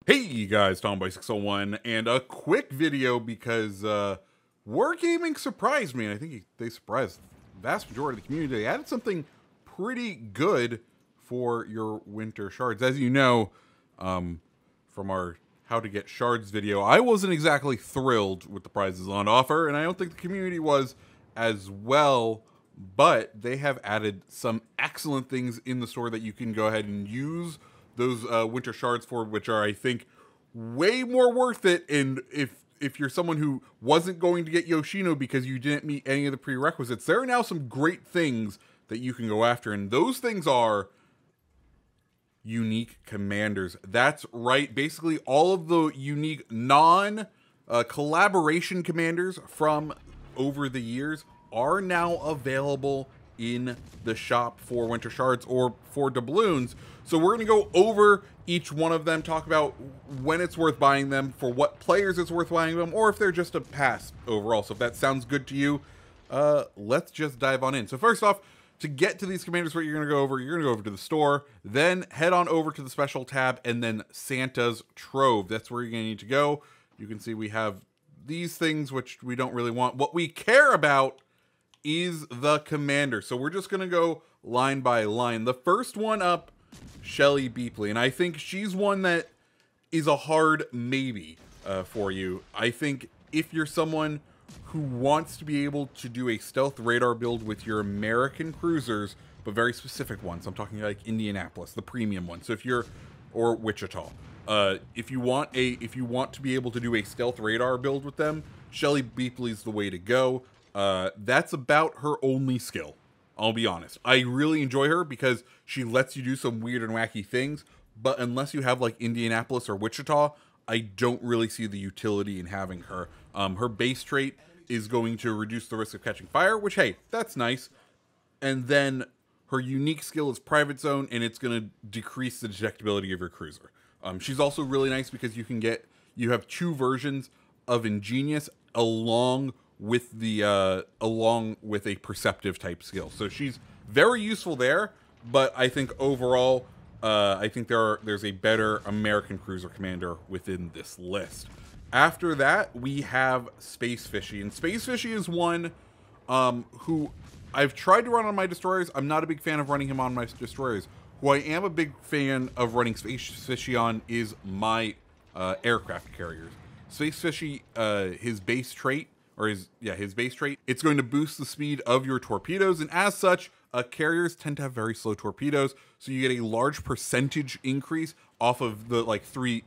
Hey you guys, Tomboy601, and a quick video because Wargaming surprised me, and I think they surprised the vast majority of the community. They added something pretty good for your winter shards. As you know, from our how to get shards video, I wasn't exactly thrilled with the prizes on offer, and I don't think the community was as well, but they have added some excellent things in the store that you can go ahead and use those winter shards for, which are, I think, way more worth it. And if you're someone who wasn't going to get Yoshino because you didn't meet any of the prerequisites, there are now some great things that you can go after, and those things are unique commanders. That's right, basically all of the unique non-collaboration commanders from over the years are now available in the shop for winter shards or for doubloons. So we're going to go over each one of them, talk about when it's worth buying them, for what players it's worth buying them, or if they're just a pass overall. So if that sounds good to you, let's just dive on in. So first off, to get to these commanders, what you're going to go over to the store, then head on over to the special tab, and then Santa's Trove. That's where you're going to need to go. You can see we have these things, which we don't really want. What we care about is the commander. So we're just going to go line by line. The first one up, Shelly Beeple, and I think she's one that is a hard maybe for you. I think if you're someone who wants to be able to do a stealth radar build with your American cruisers, but very specific ones, I'm talking like Indianapolis, the premium one. So if you're, or Wichita, if you want to be able to do a stealth radar build with them, Shelly Beeple is the way to go. That's about her only skill. I'll be honest. I really enjoy her because she lets you do some weird and wacky things, but unless you have like Indianapolis or Wichita, I don't really see the utility in having her. Her base trait is going to reduce the risk of catching fire, which, hey, that's nice. And then her unique skill is Private Zone, and it's going to decrease the detectability of your cruiser. She's also really nice because you have two versions of Ingenious along with a perceptive type skill. So she's very useful there, but I think overall, I think there's a better American cruiser commander within this list. After that, we have Spacefishy, and Spacefishy is one who I've tried to run on my destroyers. I'm not a big fan of running him on my destroyers. Who I am a big fan of running Spacefishy on is my aircraft carriers. Spacefishy, his base trait, it's going to boost the speed of your torpedoes, and as such, carriers tend to have very slow torpedoes, so you get a large percentage increase off of the three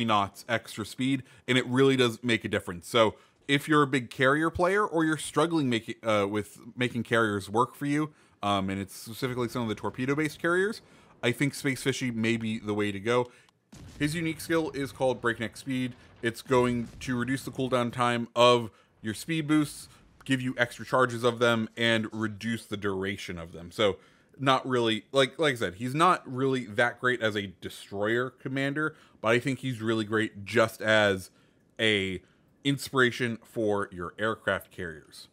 knots extra speed, and it really does make a difference. So if you're a big carrier player, or you're struggling with making carriers work for you, and it's specifically some of the torpedo-based carriers, I think Spacefishy may be the way to go. His unique skill is called Breakneck Speed. It's going to reduce the cooldown time of your speed boosts, give you extra charges of them, and reduce the duration of them. So not really, like I said, he's not really that great as a destroyer commander, but I think he's really great just as a inspiration for your aircraft carriers.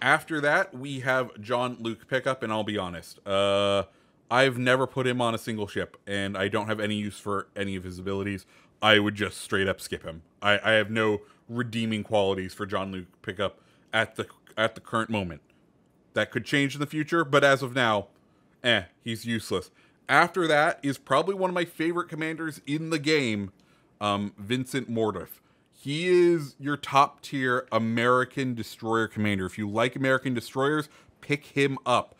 After that, we have John Luke Pickup, and I'll be honest, I've never put him on a single ship, and I don't have any use for any of his abilities. I would just straight up skip him. I have no redeeming qualities for John Luke Pickup at the current moment. That could change in the future, but as of now, he's useless. After that is probably one of my favorite commanders in the game, Vincent Morf. He is your top tier American destroyer commander. If you like American destroyers, pick him up.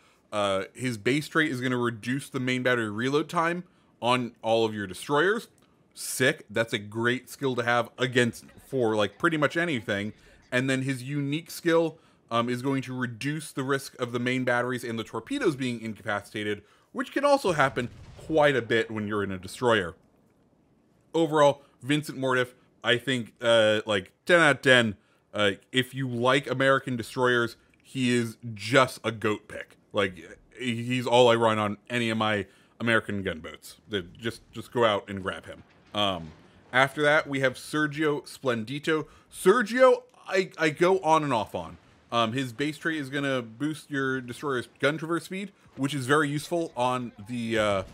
His base trait is going to reduce the main battery reload time on all of your destroyers. Sick. That's a great skill to have for like pretty much anything. And then his unique skill is going to reduce the risk of the main batteries and the torpedoes being incapacitated, which can also happen quite a bit when you're in a destroyer. Overall, Vincent Morf, I think like 10 out of 10. If you like American destroyers, he is just a GOAT pick. Like, he's all I run on any of my American gunboats. Just go out and grab him. After that, we have Sergio Splendito. Sergio, I go on and off on. His base trait is going to boost your destroyer's gun traverse speed, which is very useful on the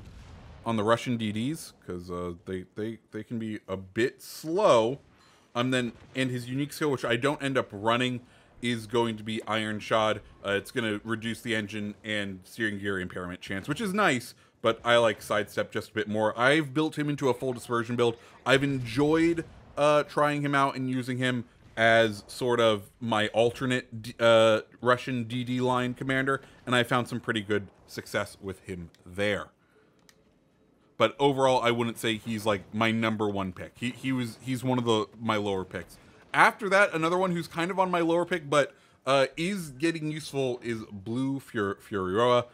on the Russian DDs, because they can be a bit slow. And his unique skill, which I don't end up running, is going to be Iron Shod. It's going to reduce the engine and steering gear impairment chance, which is nice, but I like Sidestep just a bit more. I've built him into a full dispersion build. I've enjoyed trying him out and using him as sort of my alternate Russian DD line commander, and I found some pretty good success with him there. But overall, I wouldn't say he's like my #1 pick. He's one of my lower picks. After that, another one who's kind of on my lower pick, but is getting useful, is Blue Furioa.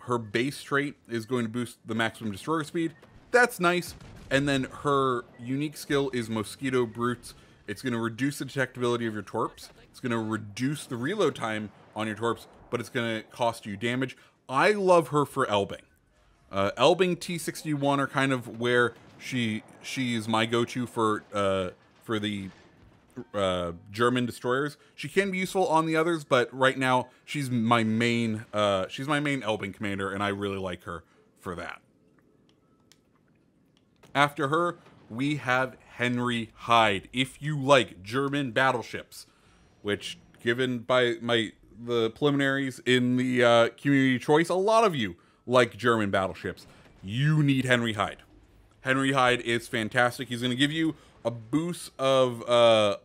Her base trait is going to boost the maximum destroyer speed. That's nice. And then her unique skill is Mosquito Brutes. It's going to reduce the detectability of your torps. It's going to reduce the reload time on your torps, but it's going to cost you damage. I love her for Elbing. Elbing T61 are kind of where she is my go-to for the German destroyers. She can be useful on the others, but right now she's my main Elbing commander, and I really like her for that. After her, we have Henry Hyde. If you like German battleships, which, given by the preliminaries in the community choice, a lot of you like German battleships, you need Henry Hyde. Henry Hyde is fantastic. He's going to give you a boost of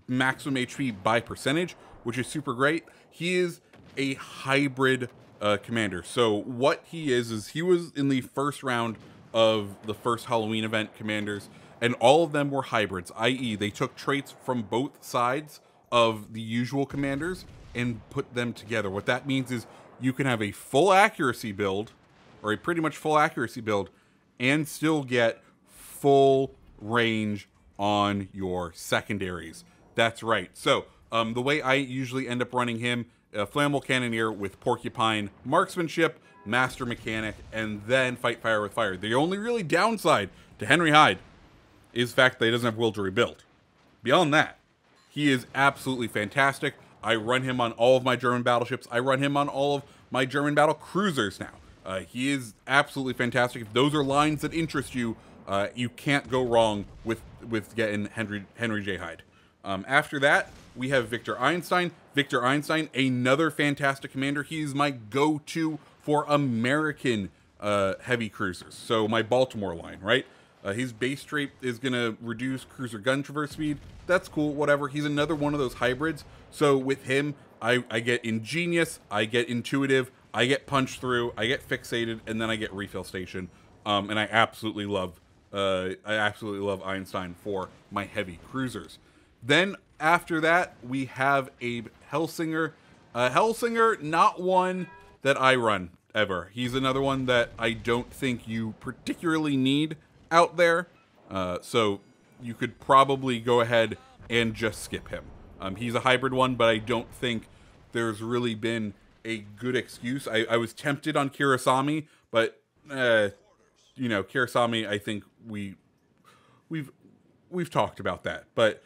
maximum HP by percentage, which is super great. He is a hybrid commander. So what he is he was in the first round of the first Halloween event commanders, and all of them were hybrids, i.e. they took traits from both sides of the usual commanders and put them together. What that means is you can have a full accuracy build, or a pretty much full accuracy build, and still get full range on your secondaries. That's right. So the way I usually end up running him, Flammable Cannoneer with Porcupine, Marksmanship, Master Mechanic, and then Fight Fire with Fire. The only really downside to Henry Hyde is the fact that he doesn't have will to rebuild. Beyond that, he is absolutely fantastic. I run him on all of my German battleships. I run him on all of my German battle cruisers now. He is absolutely fantastic. If those are lines that interest you, you can't go wrong with getting Henry J. Hyde. After that, we have Victor Einstein. Victor Einstein, another fantastic commander. He's my go-to for American heavy cruisers. So my Baltimore line, right? His base trait is going to reduce cruiser gun traverse speed. That's cool, whatever. He's another one of those hybrids. So with him, I get Ingenious, I get Intuitive, I get Punch Through, I get Fixated, and then I get Refill Station. And I absolutely love Einstein for my heavy cruisers. Then after that, we have a Hellsinger. Hellsinger, not one that I run ever. He's another one that I don't think you particularly need out there. So you could probably go ahead and just skip him. He's a hybrid one, but I don't think there's really been a good excuse. I was tempted on Kirasami, but you know, Kirasami, I think we've talked about that. But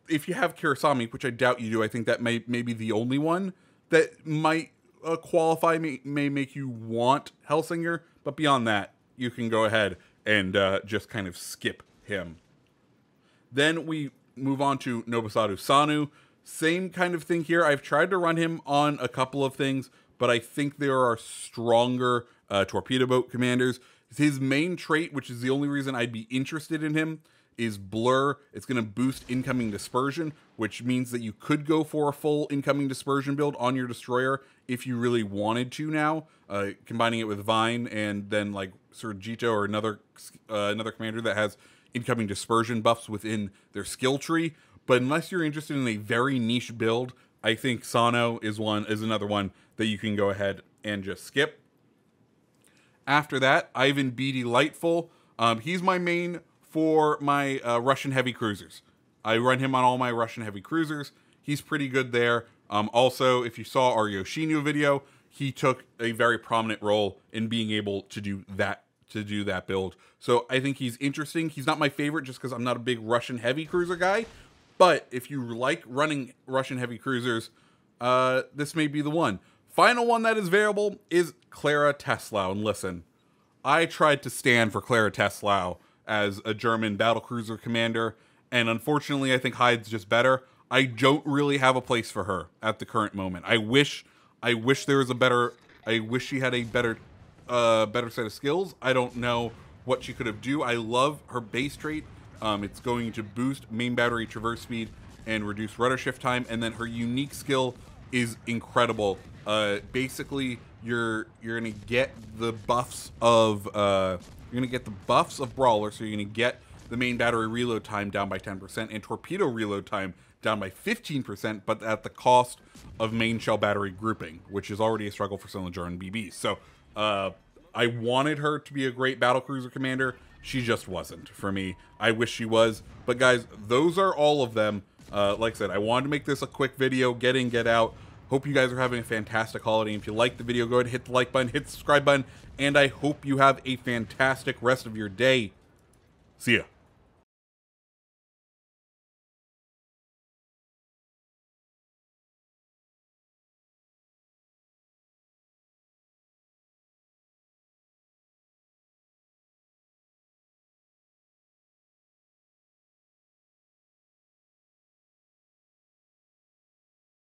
if you have Kirasami, which I doubt you do, I think that may be the only one that might qualify, may make you want Hellsinger. But beyond that, you can go ahead and just kind of skip him. Then we move on to Nobusadu Sanu. Same kind of thing here. I've tried to run him on a couple of things, but I think there are stronger torpedo boat commanders. His main trait, which is the only reason I'd be interested in him, is Blur. It's going to boost incoming dispersion, which means that you could go for a full incoming dispersion build on your destroyer if you really wanted to now, combining it with Vine and then like Serguei or another commander that has incoming dispersion buffs within their skill tree. But unless you're interested in a very niche build, I think Sanu is another one that you can go ahead and just skip. After that, Ivan B. Delightful. He's my main for my Russian heavy cruisers. I run him on all my Russian heavy cruisers. He's pretty good there. Also, if you saw our Yoshino video, he took a very prominent role in being able to do that build. So I think he's interesting. He's not my favorite just because I'm not a big Russian heavy cruiser guy. But if you like running Russian heavy cruisers, this may be the one. Final one that is available is Clara Tesla. And listen, I tried to stand for Clara Teslau as a German battlecruiser commander, and unfortunately I think Hyde's just better. I don't really have a place for her at the current moment. I wish there was a better, I wish she had a better set of skills. I don't know what she could have do. I love her base trait. It's going to boost main battery traverse speed and reduce rudder shift time, and then her unique skill is incredible. Basically, you're gonna get the buffs of Brawler, so you're gonna get the main battery reload time down by 10% and torpedo reload time down by 15%, but at the cost of main shell battery grouping, which is already a struggle for some of the German BBs. So I wanted her to be a great battlecruiser commander. She just wasn't for me. I wish she was. But guys, those are all of them. Like I said, I wanted to make this a quick video, get in, get out. Hope you guys are having a fantastic holiday. If you liked the video, go ahead and hit the like button, hit the subscribe button, and I hope you have a fantastic rest of your day. See ya.